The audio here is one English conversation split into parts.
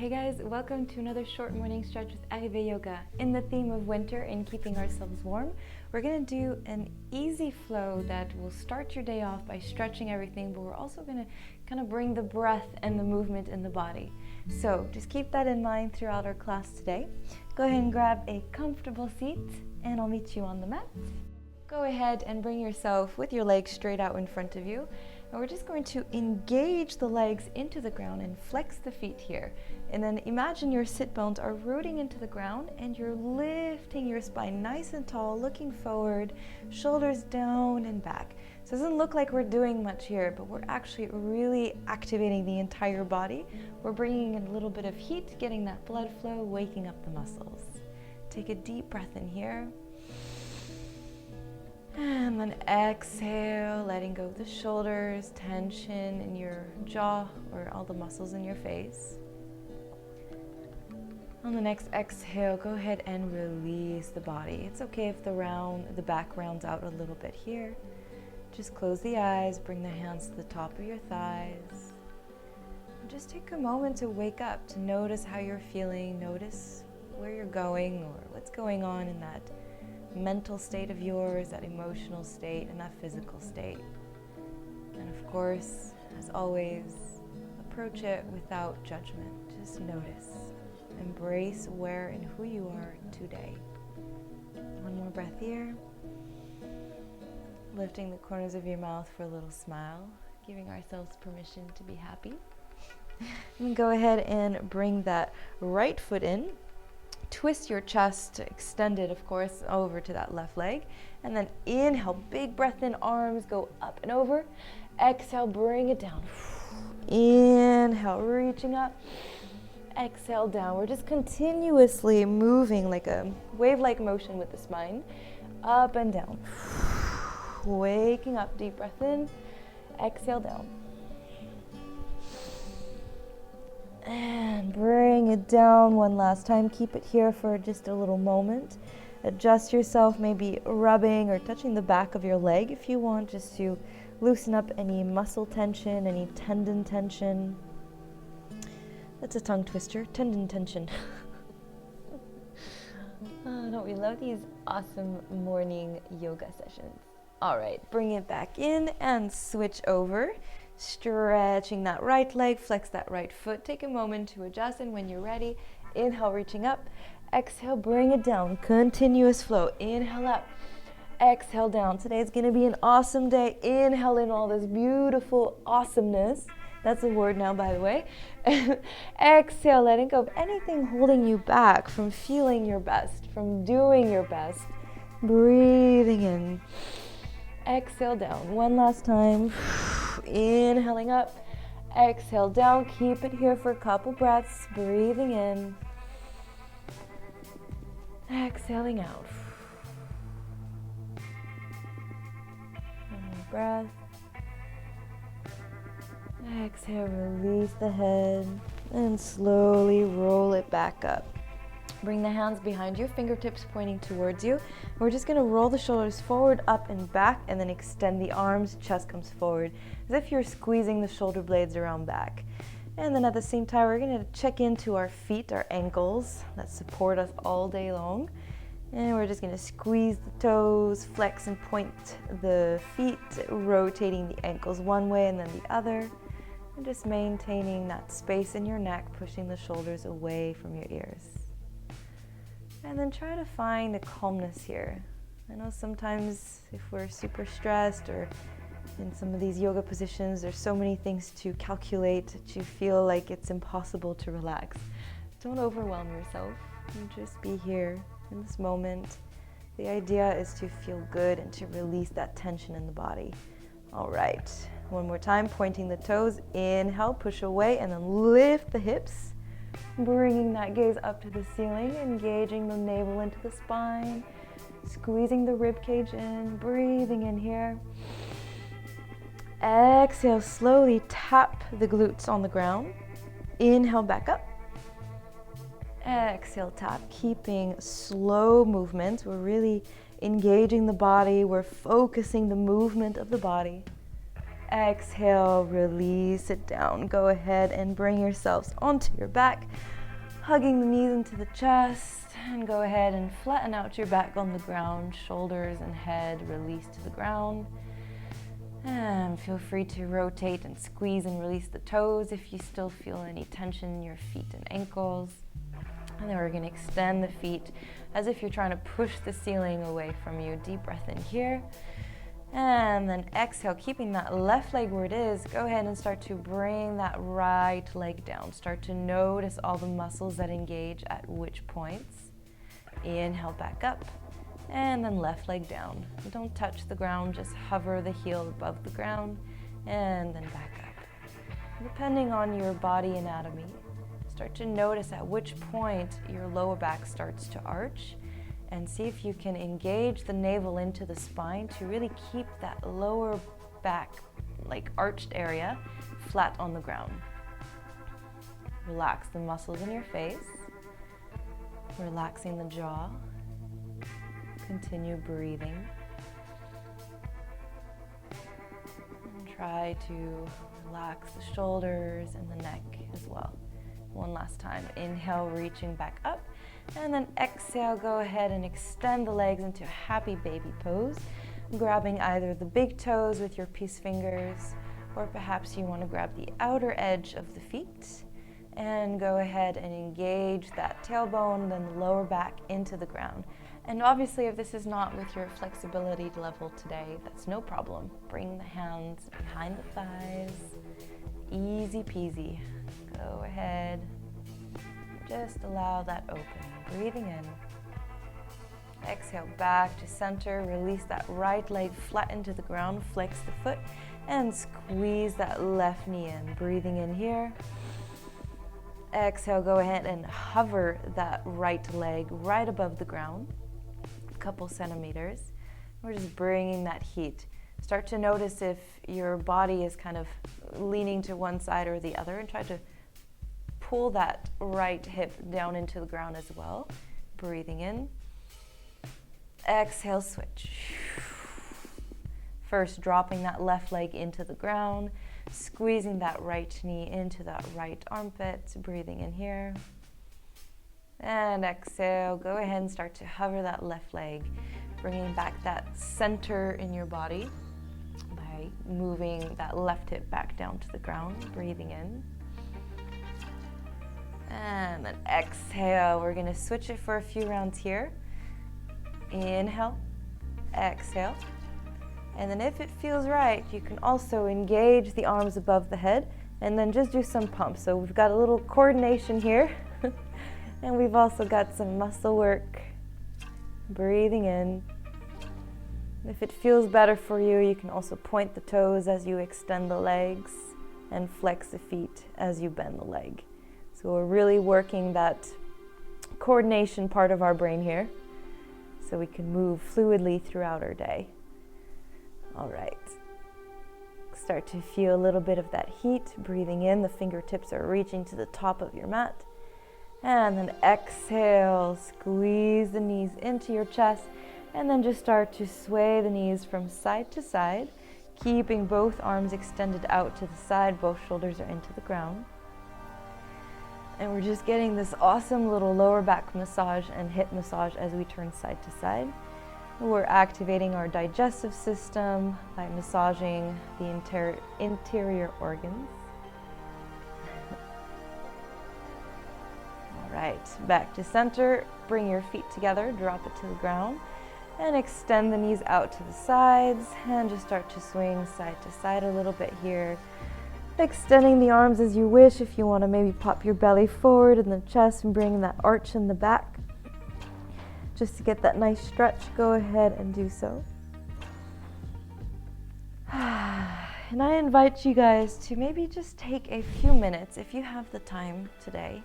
Hey guys, welcome to another short morning stretch with Arrivé Yoga. In the theme of winter and keeping ourselves warm, we're going to do an easy flow that will start your day off by stretching everything, but we're also going to kind of bring the breath and the movement in the body. So just keep that in mind throughout our class today. Go ahead and grab a comfortable seat and I'll meet you on the mat. Go ahead and bring yourself with your legs straight out in front of you. And we're just going to engage the legs into the ground and flex the feet here. And then imagine your sit bones are rooting into the ground and you're lifting your spine nice and tall, looking forward, shoulders down and back. So it doesn't look like we're doing much here, but we're actually really activating the entire body. We're bringing in a little bit of heat, getting that blood flow, waking up the muscles. Take a deep breath in here. And then exhale, letting go of the shoulders, tension in your jaw or all the muscles in your face. On the next exhale, go ahead and release the body. It's okay if the back rounds out a little bit here. Just close the eyes, bring the hands to the top of your thighs. And just take a moment to wake up, to notice how you're feeling, notice where you're going or what's going on in that mental state of yours, that emotional state, and that physical state. And of course, as always, approach it without judgment. Just notice. Embrace where and who you are today. One more breath here. Lifting the corners of your mouth for a little smile, giving ourselves permission to be happy. And go ahead and bring that right foot in. Twist your chest, extend it, of course, over to that left leg. And then inhale, big breath in, arms go up and over. Exhale, bring it down. Inhale, reaching up. Exhale, down. We're just continuously moving like a wave-like motion with the spine. Up and down. Waking up, deep breath in. Exhale, down. And bring it down one last time. Keep it here for just a little moment. Adjust yourself, maybe rubbing or touching the back of your leg if you want, just to loosen up any muscle tension, any tendon tension. That's a tongue twister, tendon tension. Oh, don't we love these awesome morning yoga sessions? All right, bring it back in and switch over. Stretching that right leg, flex that right foot. Take a moment to adjust, and when you're ready, inhale, reaching up. Exhale, bring it down. Continuous flow. Inhale up. Exhale down. Today's going to be an awesome day. Inhale in all this beautiful awesomeness. That's a word now, by the way. Exhale, letting go of anything holding you back from feeling your best, from doing your best. Breathing in. Exhale down. One last time. Inhaling up. Exhale down. Keep it here for a couple breaths. Breathing in. Exhaling out. One more breath. Exhale, release the head and slowly roll it back up. Bring the hands behind you, fingertips pointing towards you. We're just going to roll the shoulders forward, up and back, and then extend the arms, chest comes forward, as if you're squeezing the shoulder blades around back. And then at the same time, we're going to check into our feet, our ankles that support us all day long. And we're just going to squeeze the toes, flex and point the feet, rotating the ankles one way and then the other. And just maintaining that space in your neck, pushing the shoulders away from your ears. And then try to find a calmness here. I know sometimes if we're super stressed or in some of these yoga positions, there's so many things to calculate that you feel like it's impossible to relax. Don't overwhelm yourself. You just be here in this moment. The idea is to feel good and to release that tension in the body. All right, one more time, pointing the toes. Inhale, push away, and then lift the hips. Bringing that gaze up to the ceiling, engaging the navel into the spine, squeezing the rib cage in, breathing in here. Exhale, slowly tap the glutes on the ground. Inhale, back up. Exhale, tap, keeping slow movements. We're really engaging the body. We're focusing the movement of the body. Exhale, release it down. Go ahead and bring yourselves onto your back. Hugging the knees into the chest, and go ahead and flatten out your back on the ground, shoulders and head release to the ground. And feel free to rotate and squeeze and release the toes if you still feel any tension in your feet and ankles. And then we're going to extend the feet as if you're trying to push the ceiling away from you. Deep breath in here. And then exhale, keeping that left leg where it is. Go ahead and start to bring that right leg down. Start to notice all the muscles that engage at which points. Inhale, back up. And then left leg down. Don't touch the ground, just hover the heel above the ground. And then back up. Depending on your body anatomy, start to notice at which point your lower back starts to arch. And see if you can engage the navel into the spine to really keep that lower back, like arched area, flat on the ground. Relax the muscles in your face, relaxing the jaw. Continue breathing. And try to relax the shoulders and the neck as well. One last time. Inhale, reaching back up. And then exhale, go ahead and extend the legs into a happy baby pose, grabbing either the big toes with your peace fingers, or perhaps you want to grab the outer edge of the feet, and go ahead and engage that tailbone, then the lower back into the ground. And obviously, if this is not with your flexibility level today, that's no problem. Bring the hands behind the thighs, easy peasy. Go ahead, just allow that opening. Breathing in. Exhale, back to center. Release that right leg flat into the ground. Flex the foot and squeeze that left knee in. Breathing in here. Exhale, go ahead and hover that right leg right above the ground, a couple centimeters. We're just bringing that heat. Start to notice if your body is kind of leaning to one side or the other, and try to pull that right hip down into the ground as well. Breathing in. Exhale, switch. First, dropping that left leg into the ground, squeezing that right knee into that right armpit. Breathing in here. And exhale, go ahead and start to hover that left leg, bringing back that center in your body by moving that left hip back down to the ground. Breathing in. And then exhale. We're going to switch it for a few rounds here. Inhale, exhale. And then if it feels right, you can also engage the arms above the head and then just do some pumps. So we've got a little coordination here. And we've also got some muscle work. Breathing in. If it feels better for you, you can also point the toes as you extend the legs and flex the feet as you bend the leg. So we're really working that coordination part of our brain here so we can move fluidly throughout our day. All right. Start to feel a little bit of that heat. Breathing in, the fingertips are reaching to the top of your mat. And then exhale, squeeze the knees into your chest, and then just start to sway the knees from side to side, keeping both arms extended out to the side. Both shoulders are into the ground. And we're just getting this awesome little lower back massage and hip massage as we turn side to side. We're activating our digestive system by massaging the interior organs. All right, back to center. Bring your feet together, drop it to the ground, and extend the knees out to the sides, and just start to swing side to side a little bit here. Extending the arms as you wish. If you want to maybe pop your belly forward in the chest and bring that arch in the back, just to get that nice stretch, go ahead and do so. And I invite you guys to maybe just take a few minutes, if you have the time today,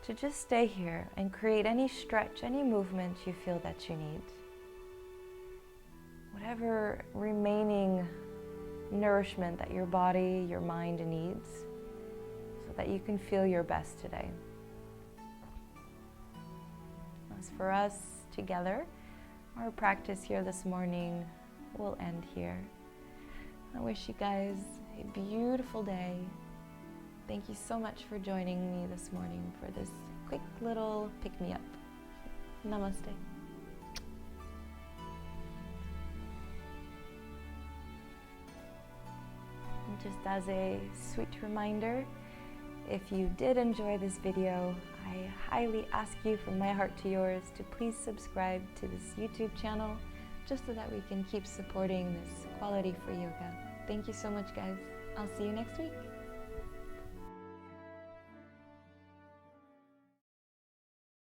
to just stay here and create any stretch, any movement you feel that you need. Whatever remaining nourishment that your body, your mind needs, so that you can feel your best today. As for us together, our practice here this morning will end here. I wish you guys a beautiful day, Thank you so much for joining me this morning for this quick little pick-me-up. Namaste. And just as a sweet reminder, if you did enjoy this video, I highly ask you from my heart to yours to please subscribe to this YouTube channel just so that we can keep supporting this quality free yoga. Thank you so much, guys. I'll see you next week.